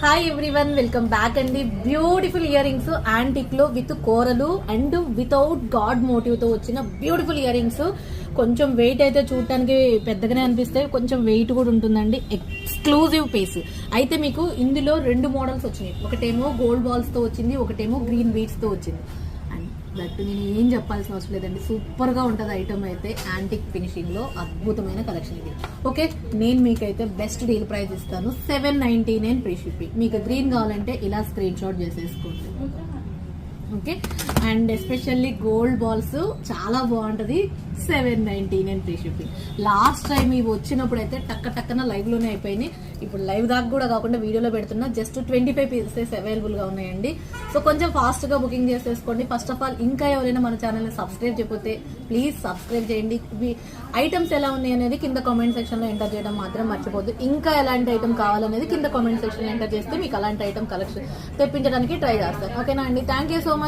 Hi everyone, welcome back అండి. Beautiful ear rings antique లో with కోరలు అండ్ వితౌట్ గాడ్ మోటివ్ తో వచ్చిన బ్యూటిఫుల్ ఇయర్ రింగ్స్. కొంచెం వెయిట్ అయితే చూడటానికి పెద్దగానే అనిపిస్తే కొంచెం వెయిట్ కూడా ఉంటుందండి. ఎక్స్క్లూజివ్ పీస్ అయితే మీకు ఇందులో 2 మోడల్స్ వచ్చినాయి. ఒకటేమో గోల్డ్ బాల్స్ తో వచ్చింది, ఒకటేమో గ్రీన్ బీడ్స్ తో వచ్చింది. దట్ నేను ఏం చెప్పాల్సిన అవసరం లేదండి, సూపర్ గా ఉంటుంది ఐటమ్ అయితే. యాంటిక్ ఫినిషింగ్ లో అద్భుతమైన కలెక్షన్ ఇది. ఓకే, నేను మీకైతే బెస్ట్ డీల్ ప్రైస్ ఇస్తాను, 799 ఫ్రీ షిప్పింగ్. మీకు గ్రీన్ కావాలంటే ఇలా స్క్రీన్ షాట్ చేసేసుకోండి. Okay, and especially gold balls చాలా బాగుంటది, 799 ఫ్రీ షిప్పింగ్. లాస్ట్ టైం ఇవి వచ్చినప్పుడు అయితే టక్కన లైవ్ లోనే అయిపోయినాయి. ఇప్పుడు లైవ్ దాకా కూడా కాకుండా వీడియోలో పెడుతున్నా. జస్ట్ 25 పీసెస్ అవైలబుల్ గా ఉన్నాయండి. సో కొంచెం ఫాస్ట్ గా బుకింగ్ చేసేసుకోండి. ఫస్ట్ ఆఫ్ ఆల్, ఇంకా ఎవరైనా మన ఛానల్ ని సబ్స్క్రైబ్ చేయకపోతే ప్లీజ్ సబ్స్క్రైబ్ చేయండి. ఐటమ్స్ ఎలా ఉన్నాయి అనేది కింద కామెంట్ సెక్షన్ లో ఎంటర్ చేయడం మాత్రం మర్చిపోద్దు. ఇంకా ఎలాంటి ఐటమ్ కావాలనేది కింద కామెంట్ సెక్షన్ లో ఎంటర్ చేస్తే మీకు అలాంటి ఐటమ్ కలెక్షన్ తెప్పించడానికి ట్రై చేస్తాను. ఓకేనా అండి? Thank you so much.